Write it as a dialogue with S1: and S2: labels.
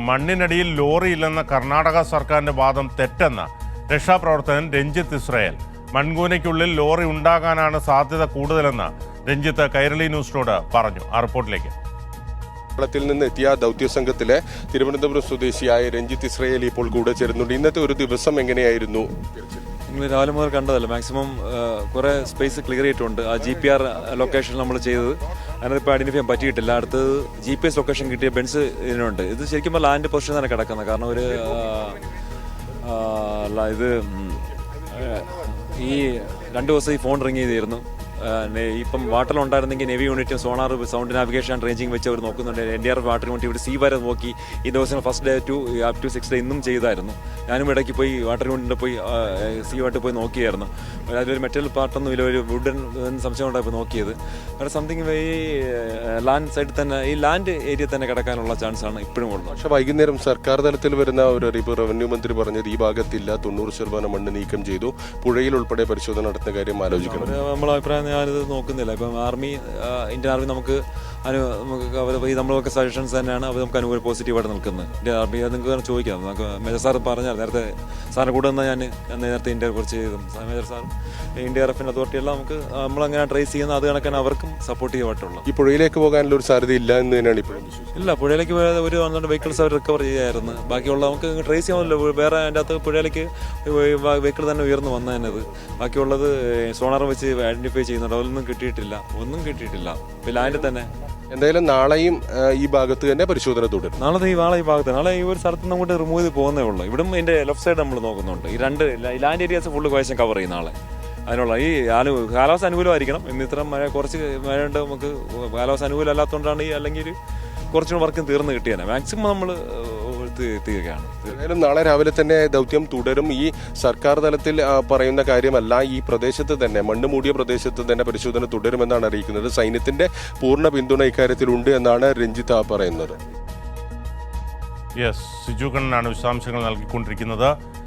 S1: മണ്ണിനടിയിൽ ലോറിയില്ലെന്ന കർണാടക സർക്കാരിന്റെ വാദം തെറ്റെന്ന് രക്ഷാപ്രവർത്തകൻ രഞ്ജിത്ത് ഇസ്രായേൽ. മൺകൂനയ്ക്കുള്ളിൽ ലോറി ഉണ്ടാകാനാണ് സാധ്യത കൂടുതലെന്ന് രഞ്ജിത്ത് കൈരളി ന്യൂസിനോട് പറഞ്ഞു. ആ റിപ്പോർട്ടിലേക്ക്.
S2: കേരളത്തിൽ നിന്ന് എത്തിയ ദൗത്യസംഘത്തിലെ തിരുവനന്തപുരം സ്വദേശിയായ രഞ്ജിത്ത് ഇസ്രായേൽ ഇപ്പോൾ കൂടെ ചേരുന്നുണ്ട്. ഇന്നത്തെ ഒരു ദിവസം എങ്ങനെയായിരുന്നു?
S3: നിങ്ങൾ രാവിലെ മുതൽ കണ്ടതല്ല, മാക്സിമം കുറേ സ്പേസ് ക്ലിയർ ചെയ്തിട്ടുണ്ട്. ആ GPR ലൊക്കേഷൻ നമ്മൾ ചെയ്തത് അതിനകത്ത് ഐഡന്റിഫൈ ചെയ്യാൻ പറ്റിയിട്ടില്ല. അടുത്തത് GPS ലൊക്കേഷൻ കിട്ടിയ ബെൻസ് ഇതിനുണ്ട്. ഇത് ശരിക്കും ലാൻഡ് പൊസിഷൻ തന്നെ കിടക്കുന്നത്. കാരണം ഒരു ഇത് ഈ 2 ദിവസം ഈ ഫോൺ റിങ് ചെയ്തിരുന്നു. ഇപ്പം വാട്ടറിലുണ്ടായിരുന്നെങ്കിൽ നെവി യൂണിറ്റും sonar sound navigation and ranging വെച്ച് അവർ നോക്കുന്നുണ്ട്. NDRF വാട്ടർ യൂണിറ്റ് ഇവിടെ സീ വരെ നോക്കി. ഈ ദിവസം first day to up to 6 day ഇന്നും ചെയ്തായിരുന്നു. ഞാനും ഇടയ്ക്ക് പോയി വാട്ടർ യൂണിറ്റിൽ പോയി സീവായിട്ട് പോയി നോക്കിയായിരുന്നു. അതിലൊരു മെറ്റൽ പാർട്ടൊന്നും ഇല്ല, ഒരു വുഡൻ സംശയം ഉണ്ടായി നോക്കിയത്. അവിടെ സംതിങ് ഈ ലാൻഡ് സൈഡിൽ തന്നെ, ഈ ലാൻഡ് ഏരിയ തന്നെ കിടക്കാനുള്ള ചാൻസാണ് ഇപ്പോഴും ഉള്ളത്.
S2: പക്ഷേ വൈകുന്നേരം സർക്കാർ തലത്തിൽ വരുന്ന ഒരു അറിയിപ്പ് റവന്യൂ മന്ത്രി പറഞ്ഞത് ഈ ഭാഗത്തില്ല, 90% മണ്ണ് നീക്കം ചെയ്തു, പുഴയിൽ ഉൾപ്പെടെ പരിശോധന നടത്തുന്ന കാര്യം ആലോചിക്കണം.
S3: നമ്മളെ അഭിപ്രായം ഞാനിത് നോക്കുന്നില്ല. ഇപ്പം ഇന്ത്യൻ ആർമി നമുക്ക് നമ്മളൊക്കെ സജഷൻസ് തന്നെയാണ്. അവർ നമുക്ക് അനുകൂല പോസിറ്റീവായിട്ട് നിൽക്കുന്നത്. ഇന്ത്യൻ ആർമി നിങ്ങൾക്ക് ചോദിക്കാം. നമുക്ക് മേജർ സാർ പറഞ്ഞാൽ നേരത്തെ സാറിന് കൂടെ നിന്ന് ഞാൻ നേരത്തെ ഇന്ത്യ കുറിച്ച് ചെയ്തു. മേജർ സാർ NDRF അതോറിറ്റി എല്ലാം നമ്മളങ്ങനെ ട്രേസ് ചെയ്യുന്ന അത് കണക്കാണ് അവർക്കും സപ്പോർട്ടീവായിട്ടുള്ളത്.
S2: ഈ പുഴയിലേക്ക് പോകാനുള്ള ഒരു സാധ്യത ഇല്ല എന്ന് തന്നെയാണ് ഇപ്പോഴും.
S3: ഇല്ല, പുഴയിലേക്ക് ഒരു 12 വെഹിക്കിൾസ് അവർ റിക്കവർ ചെയ്യായിരുന്നു. ബാക്കിയുള്ള നമുക്ക് ട്രേസ് ചെയ്യാമല്ലോ. വേറെ അതിൻ്റെ അകത്ത് പുഴയിലേക്ക് വെഹിക്കിൾ തന്നെ ഉയർന്നു വന്നതിനത്. ബാക്കിയുള്ളത് സോണാർ വെച്ച് ഐഡന്റിഫൈ ചെയ്യുന്നുണ്ട്. ഒന്നും കിട്ടിയിട്ടില്ല. ലാൻഡ് തന്നെ
S2: എന്തായാലും നാളെയും ഈ ഭാഗത്ത് തന്നെ പരിശോധന തുടരും.
S3: നാളെ ഈ ഭാഗത്ത് നാളെ ഈ ഒരു സ്ഥലത്ത് നിന്ന് അങ്ങോട്ട് റിമൂവ് ചെയ്ത് പോകുന്നേ ഉള്ളൂ. ഇവിടും ഇതിന്റെ ലെഫ്റ്റ് സൈഡ് നമ്മൾ നോക്കുന്നുണ്ട്. ഈ 2 land areas full question cover ചെയ്യും നാളെ. അതിനുള്ള ഈ കാലാവസ്ഥ അനുകൂലമായിരിക്കണം. ഇന്ന് ഇത്ര കുറച്ച് മഴയുണ്ട്. നമുക്ക് കാലാവസ്ഥ അനുകൂലം അല്ലാത്തതുകൊണ്ടാണ് ഈ അല്ലെങ്കിൽ കുറച്ചുകൂടി വർക്കും തീർന്ന് കിട്ടിയാണ്. മാക്സിമം നമ്മൾ തീരുകയാണ്.
S2: എന്തായാലും നാളെ രാവിലെ തന്നെ ദൗത്യം തുടരും. ഈ സർക്കാർ തലത്തിൽ പറയുന്ന കാര്യമല്ല, ഈ പ്രദേശത്ത് തന്നെ മണ്ണ് മൂടിയ പ്രദേശത്ത് തന്നെ പരിശോധന തുടരുമെന്നാണ് അറിയിക്കുന്നത്. സൈന്യത്തിന്റെ പൂർണ്ണ പിന്തുണ ഇക്കാര്യത്തിലുണ്ട് എന്നാണ് രഞ്ജിത്ത് പറയുന്നത്.
S1: സിജു കണ്ണനാണ് വിശദാംശങ്ങൾ നൽകിക്കൊണ്ടിരിക്കുന്നത്.